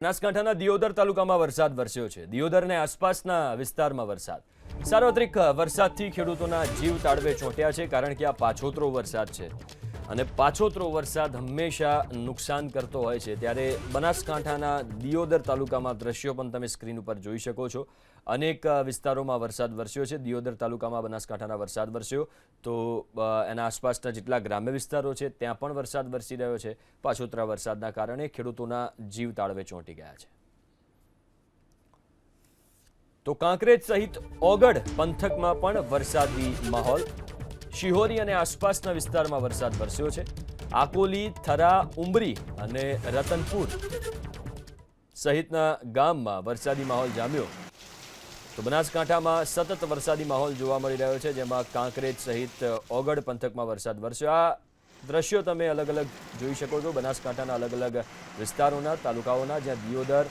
બનાસકાંઠાના દિયોદર તાલુકામાં વરસાદ વરસ્યો છે। દિયોદર અને આસપાસના વિસ્તારમાં વરસાદ સાર્વત્રિક વરસાદથી ખેડૂતોના જીવ તાળવે ચોંટ્યા છે, કારણ કે આ પાછોતરો વરસાદ છે અને પાછોતરો વરસાદ હંમેશા નુકસાન કરતો હોય છે। ત્યારે બનાસકાંઠાના દિયોદર તાલુકામાં દ્રશ્યો પણ તમે સ્ક્રીન ઉપર જોઈ શકો છો। અનેક વિસ્તારોમાં વરસાદ વરસ્યો છે। દિયોદર તાલુકામાં બનાસકાંઠાના વરસાદ વરસ્યો તો એના આસપાસના જેટલા ગ્રામ્ય વિસ્તારો છે ત્યાં પણ વરસાદ વરસી રહ્યો છે। પાછોતરા વરસાદના કારણે ખેડૂતોના જીવ તાળવે ચોંટી ગયા છે। તો કાંકરેજ સહિત ઓગડ પંથકમાં પણ વરસાદી માહોલ। શિહોરી અને આસપાસના વિસ્તારમાં વરસાદ વરસ્યો છે। આકોલી, થરા, ઉમરી અને રતનપુર સહિતના ગામમાં વરસાદી માહોલ જામ્યો। તો બનાસકાંઠામાં સતત વરસાદી માહોલ જોવા મળી રહ્યો છે, જેમાં કાંકરેજ સહિત ઓગડ પંથકમાં વરસાદ વરસ્યો। આ દ્રશ્યો તમે અલગ અલગ જોઈ શકો છો બનાસકાંઠાના અલગ અલગ વિસ્તારોના, તાલુકાઓના, જ્યાં દિયોદર